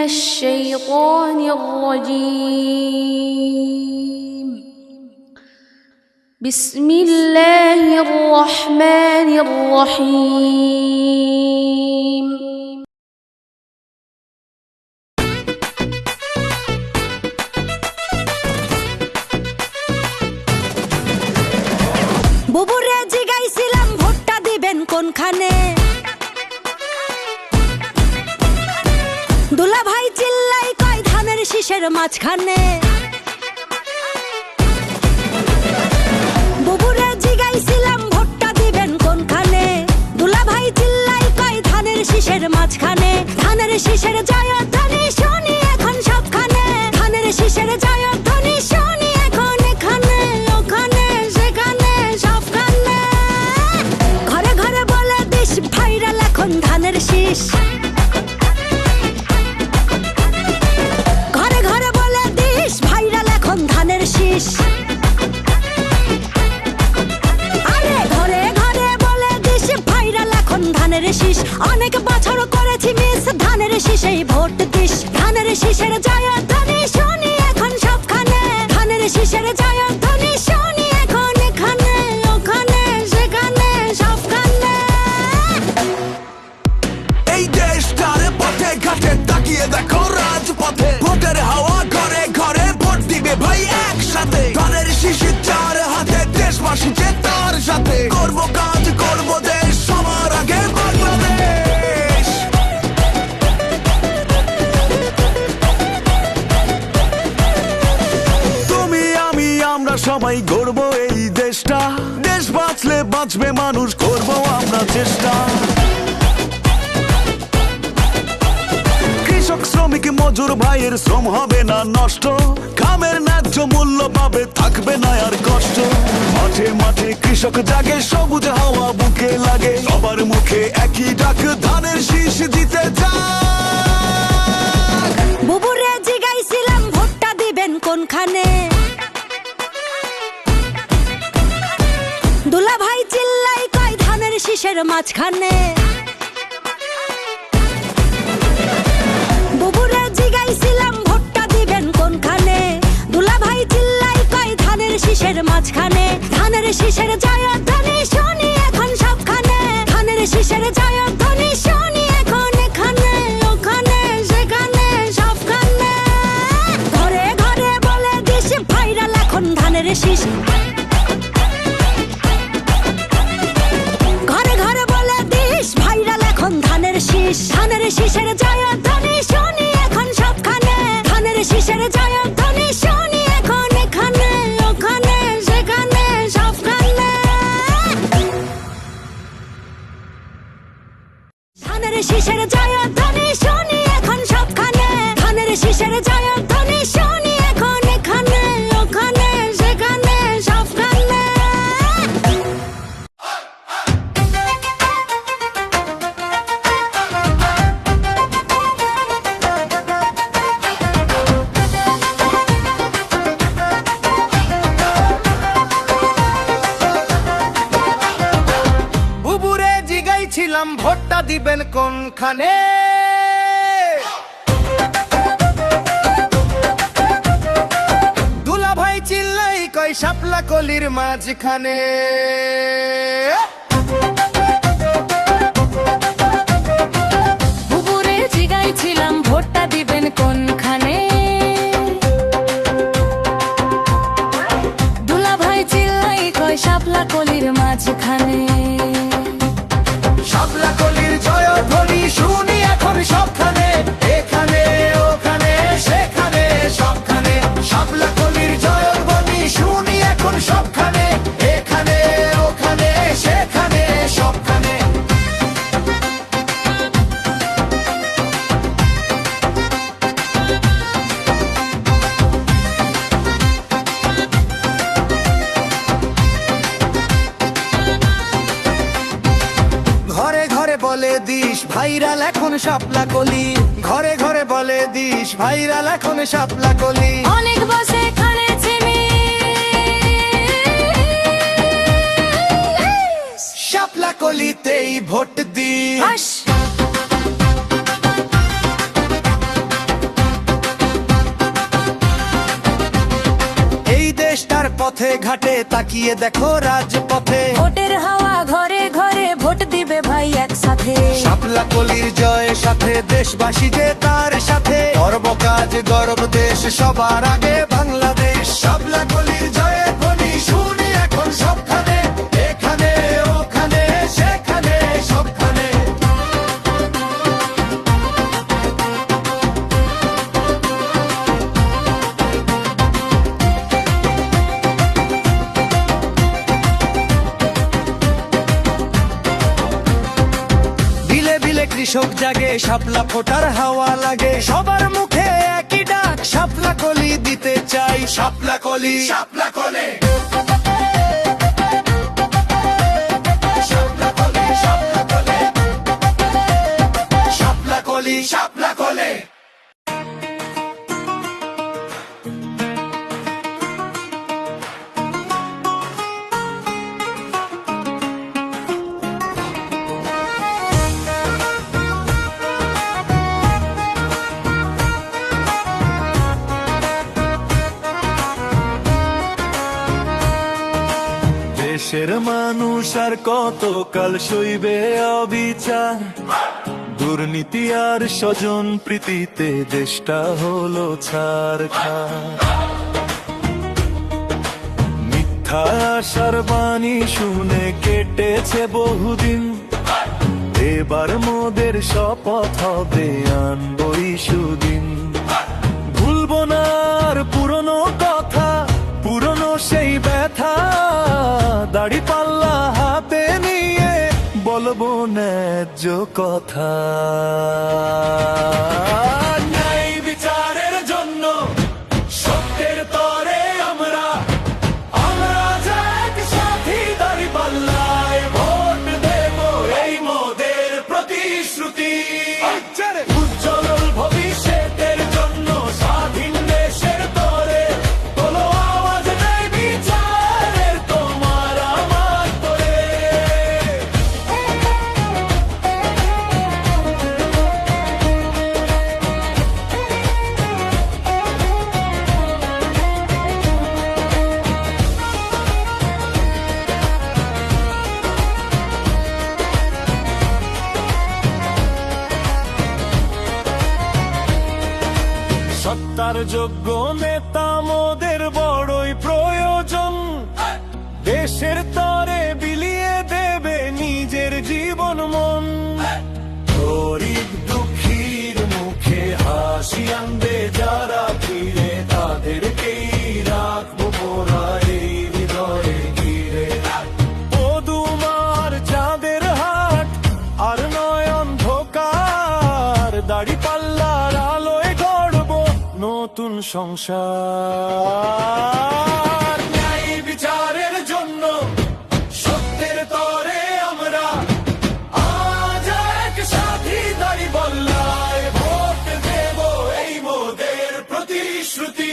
الشيطان الرجيم بسم الله الرحمن الرحيم বুবুরে জিগাইছিলাম ভোটটা দিবেন কোনখানে, দুলা ভাই চিল্লাই কয় ধানের শীষের মাঝখানে। বুবুরে জিগাইছিলাম ভোটটা দিবেন কোনখানে, দুলা ভাই চিল্লাই কয় ধানের শীষের মাঝখানে। ধানের শীষের জয়ধ্বনি শুনি এখন সবখানে, ধানের শীষের জয়ধ্বনি শুনি এখন এখানে ওখানে সেখানে সবখানে। ঘরে ঘরে বলে দিস ভাইরাল এখন ধানের শীষ, ঘরে ঘরে বলে দিস ভাইরাল এখন ধানের শীষ। আরে ঘরে ঘরে বলে দিস ভাইরাল এখন ধানের শীষ। অনেক বছর করেছি মিস ধানের শীষেই ভোট দিস। ধানের শীষের জয়ধ্বনি শুনি এখন সবখানে, ধানের শীষের জয়ধ্বনি শুনি এখন এখানে ওখানে সেখানে সবখানে। এই দেশটারে পথে ঘাটে তাকিয়ে দেখো রাজপথে, ভোটের হাওয়া ঘরে ঘরে ভোট দিবে ভাই একসাথে। ধানের শীষে চার হাতে দেশবাসী যে তার সাথে, করবো কাজ করবো দেশ সবার আগে বাংলাদেশ। তুমি আমি আমরা সবাই গড়বো এই দেশটা, দেশ বাঁচলে বাঁচবে মানুষ, করবো আমরা চেষ্টা। কৃষক শ্রমিক মজুর ভাইয়ের শ্রম হবে না নষ্ট, কামের ন্যায্য মূল্য পাবে থাকবে না আর কষ্ট। মাঠে মাঠে কৃষক জাগে সবুজ হাওয়া বুকে লাগে, সবার মুখে একই ডাক ধানের শীষ দিতে যাক। বুবুরে জিগাইছিলাম ভোটটা দিবেন কোনখানে, দুলা ভাই চিল্লাই কয় ধানের শীষের মাঝখানে। বুবুরে জিগাইছিলাম ভোটটা দিবেন কোনখানে, দুলা ভাই চিল্লাই কয় ধানের শীষের মাঝখানে। ধানের শীষের জয়ধ্বনি শুনি এখন সবখানে, ধানের শীষের জয়ধ্বনি শুনি এখন এখানে ওখানে সেখানে সবখানে। ঘরে ঘরে বলে দিস ভাইরাল এখন ধানের শীষ, ঘরে ঘরে বলে দিস ভাইরাল এখন ধানের শীষ। ধানের শীষের জয়ধ্বনি শুনি এখন সবখানে, ধানের শীষের জয়ধ্বনি শুনি এখন এখানে ওখানে সেখানে সবখানে। ধানের শীষের জয়ধ্বনি শুনি এখন সবখানে, ধানের শীষের জয়ধ্বনি শুনি এখন এখানে ওখানে সেখানে সবখানে। বুবুরে জিগাইছিলাম ভোটটা দিবেন কোনখানে, দুলা ভাই চিল্লাই কয় শাপলা কলির মাঝখানে। বুবুরে জিগাইছিলাম ভোটটা দিবেন কোনখানে, দুলা ভাই চিল্লাই কয় শাপলা কলির মাঝখানে। শাপলা কলির জয়ধ্বনি শুনি এখন সবখানে, এখানে ওখানে সেখানে সবখানে। শাপলা কলির জয়ধ্বনি শুনি এখন সবখানে, এখানে ওখানে সেখানে সবখানে। ঘরে ঘরে বলে দিস ভাইরাল এখন শাপলা কলি, ঘরে ঘরে বলে দিস ভাইরাল এখন শাপলা কলি। অনেক বসে এখানে চিনি শাপলা কলিতেই ভোট দিস। পথে ঘাটে তাকিয়ে দেখো রাজপথে ভোটের হাওয়া ঘরে ঘরে ভোট দিবে ভাই একসাথে শাপলা কলির জয়ের সাথে দেশবাসী যে তার সাথে গর্ব কাজ গর্ব দেশ সবার আগে বাংলাদেশ শাপলা কলির জয়ের ধ্বনি শুনি এখন সবখানে এখানে ওখানে সেখানে সবখানে কৃষক জাগে শাপলা ফোটার হাওয়া লাগে সবার মুখে একই ডাক শাপলা কলি দিতে চাই শাপলা কলি শাপলা কলি শাপলা কলি শাপলা কলি শাপলা কলি শাপলা কলি দেশের মানুষ আর কতকাল সইবে অবিচার দুর্নীতি আর স্বজন প্রীতিতে দেশটা হলো ছারখার মিথ্যা আশার বাণী শুনে কেটেছে বহুদিন এবার মোদের শপথ হবে আনবই সুদিন ভুলবো না আর পুরনো কথা পুরনো সেই ব্যথা দাড়ি পাল্লা হাতে নিয়ে বলবো ন্যায্য কথা ন্যায় বিচারের জন্য সত্যের তরে আমরা যে একসাথে দাড়ি পাল্লায় ভোট দেব এই মোদের প্রতিশ্রুতি উজ্জ্বল ভবিষ্যতের জন্য স্বাধীন দেশের তরে তোলো আওয়াজ ন্যায় বিচারের তোমার আমার তরে সত্তার যোগ্য নেতা মোদের বড়ই প্রয়োজন দেশের তরে বিলিয়ে দেবে নিজের জীবন মন গরিব দুঃখীর মুখে হাসি আনবে যারা ফিরে তাদেরকেই রাখবো মোরা এই হৃদয়ে ঘিরে পদুমার চাঁদের হাট আর নয় অন্ধকার দাড়ি পাল্লার আলোয় গড়বো নতুন সংসার ন্যায় বিচারের জন্য সত্যের তরে আমরা আজ একসাথে দাড়ি পাল্লায় ভোট দেব এই মোদের প্রতিশ্রুতি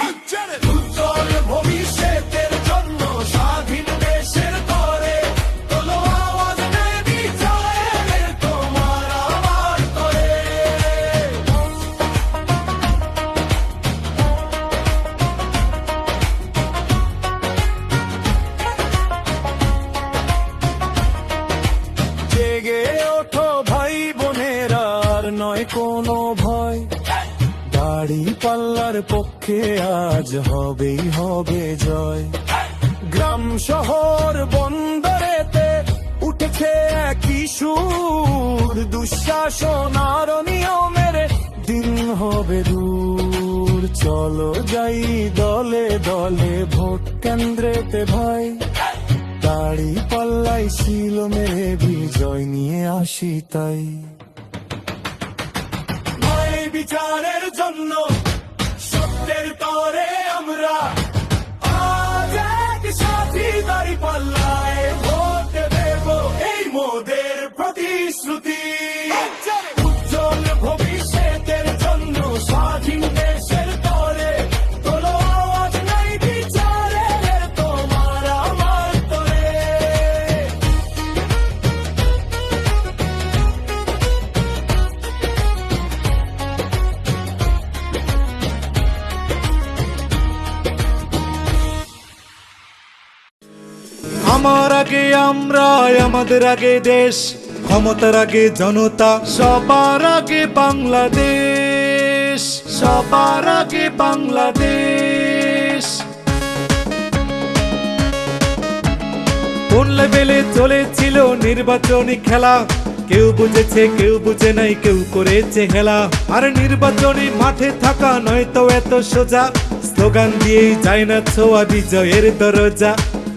উজ্জ্বল ভবিষ্যতের জন্য স্বাধীন দেশের তরে তোলো আওয়াজ ন্যায় বিচারের তোমার আমার তরে জেগে ওঠো ভাই বোনেরা আর নয় কোনো ভয় দাড়ি পাল্লার পক্ষে আজ হবেই হবে জয় গ্রাম শহর বন্দরেতে উঠেছে একই সুর দুঃশাসন আর নিয়মের দিন হবে দূর চলো যাই দলে দলে ভোট কেন্দ্রেতে ভাই দাড়ি পাল্লাই ছিল মেরে বিজয় নিয়ে আসি তাই ন্যায় বিচারের জন্য সত্যের তরে আমরা আজ একসাথে দাড়ি পাল্লায় ভোট দেব এই মোদের প্রতিশ্রুতি উজ্জ্বল ভবিষ্যতের জন্য স্বাধীন দেশের তরে তোলো আওয়াজ ন্যায় বিচারের তোমার আমার তরে আগে আমরা, আমাদের আগে দেশ, ক্ষমতার আগে জনতা, সবার আগে বাংলাদেশ, সবার আগে বাংলাদেশ। কোন লেভেলে চলেছিল নির্বাচনী খেলা, কেউ বুঝেছে কেউ বুঝে নাই, কেউ করেছে হেলা। আর নির্বাচনী মাঠে থাকা নয় তো এত সোজা, স্লোগান দিয়েই যায় না ছোঁয়া বিজয়ের দরজা।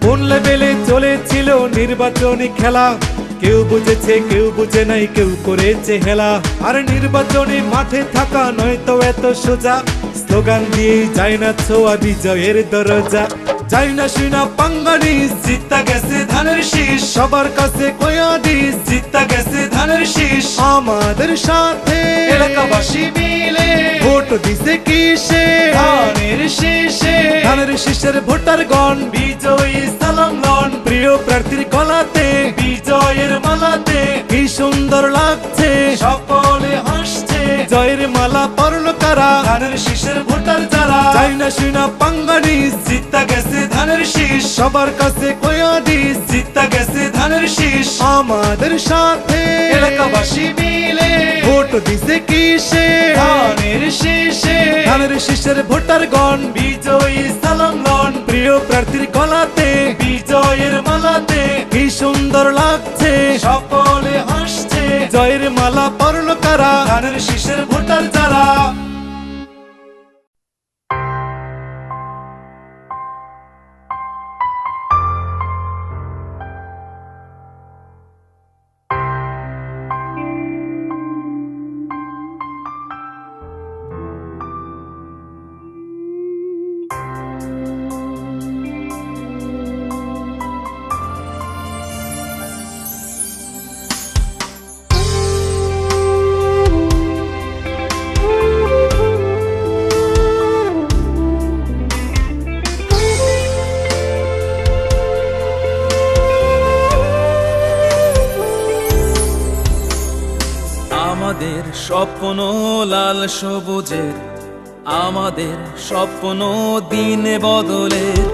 কোন লেভেলে চলেছিল নির্বাচনী খেলা, কেউ বুঝেছে কেউ বুঝে নাই, কেউ করেছে হেলা। আর নির্বাচনী মাঠে থাকা নয় তো এত সোজা, স্লোগান দিয়েই যায় না ছোঁয়া বিজয়ের দরজা। যাই না শুনা পাঙ্গানিস, জিতা গেছে ধানের শীষ, সবার কাছে কয়া দিস, জিতা গেছে ধানের শীষ। আমাদের সাথে এলাকাবাসী মিলে ভোট দিছে কিসে, ধানের শীষে। ধানের শীষের ভোটার গণ বিজয়ী সালাম লন, প্রিয় প্রার্থীর গলাতে বিজয়ের মালাতে। কি সুন্দর লাগছে সকলে হাসছে, জয়ের মালা পরলো কারা, ধানের শীষের ভোটার যারা। যাই না শুনা পাঙ্গানিস, জিতা গেছে ধানের শীষ, সবার কাছে কয়া দিস, জিতা গেছে ধানের শীষ। আমাদের সাথে এলাকাবাসী মিলে ভোট দিছে কিসে, ধানের শীষে। ধানের শীষের ভোটার গণ বিজয়ী সালাম লন, প্রিয় প্রার্থীর গলাতে বিজয়ের মালাতে। কি সুন্দর লাগছে সকলে হাসছে, জয়ের মালা পরলো কারা, ধানের শীষের ভোটার যারা। আমাদের স্বপ্ন লাল সবুজের, আমাদের স্বপ্ন দিন বদলের,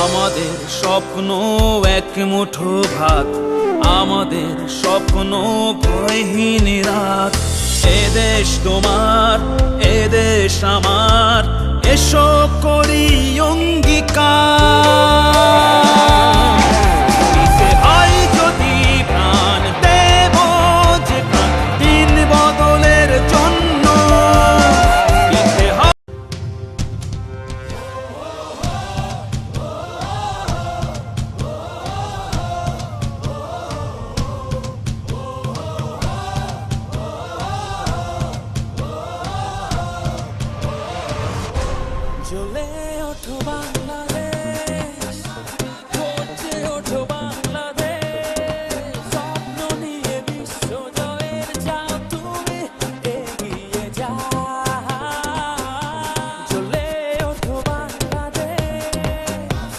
আমাদের স্বপ্ন এক মুঠো ভাত, আমাদের স্বপ্ন ভয়হীন রাত। এদেশ তোমার, এদেশ আমার, এসো করি অঙ্গীকার। দিতে হয় যদি প্রাণ, দেব যে প্রাণ দিন বদলের জন্য। দিতে হয় জ্বলে ওঠো বাংলাদেশ, গর্জে ওঠো বাংলাদেশ। স্বপ্ন নিয়ে বিশ্ব জয়ের যাও তুমি এগিয়ে যাও। জ্বলে ওঠো বাংলাদেশ,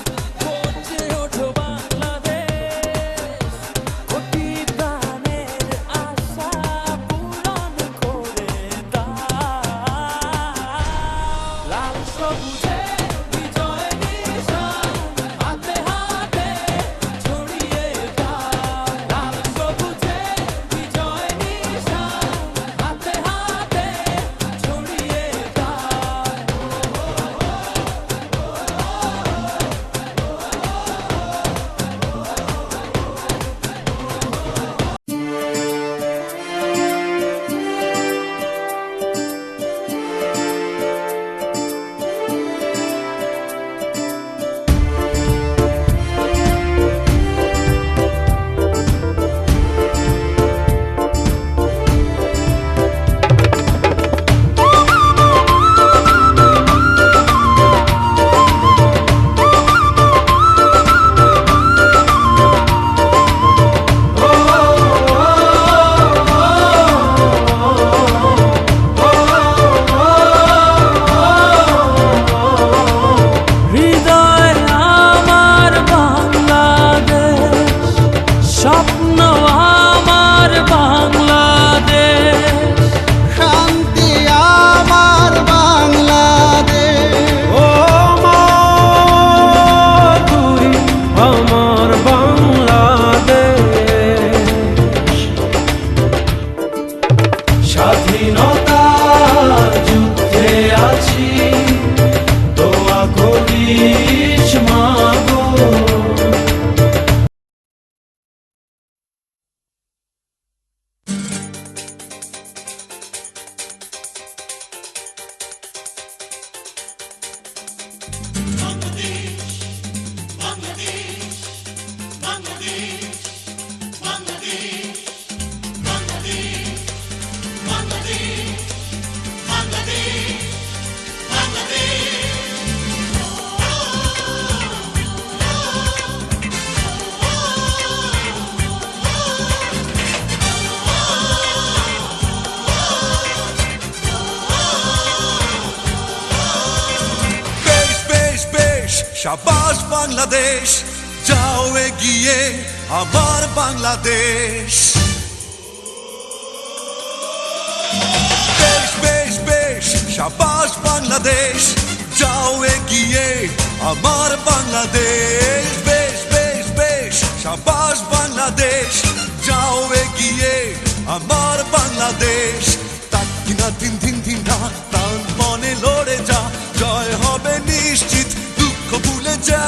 গর্জে ওঠো বাংলাদেশ। কোটি প্রাণের আশা পূরণ করে দাও। লাল সবুজের বিজয় নিশান হাতে হাতে ছড়িয়ে দাও। লাল সবুজের বিজয় নিশান হাতে হাতে ছড়িয়ে দাও। হৃদয় আমার বাংলাদেশ, স্বপ্ন আমার বাংলাদেশ। শান্তি আমার বাংলাদেশ, ও মা তুই আমার বাংলাদেশ। শাবাশ বাংলাদেশ, যাও এগিয়ে আমার বাংলাদেশ। বেশ বেশ বেশ, শাবাশ বাংলাদেশ, যাও এগিয়ে আমার বাংলাদেশ। বেশ বেশ বেশ, শাবাশ বাংলাদেশ, যাও এগিয়ে আমার বাংলাদেশ। তাকিনা দিন দিন দিন না, প্রাণ মনে লড়ে যা, জয় হবে নিশ্চিত, দুঃখ ভুলে যা।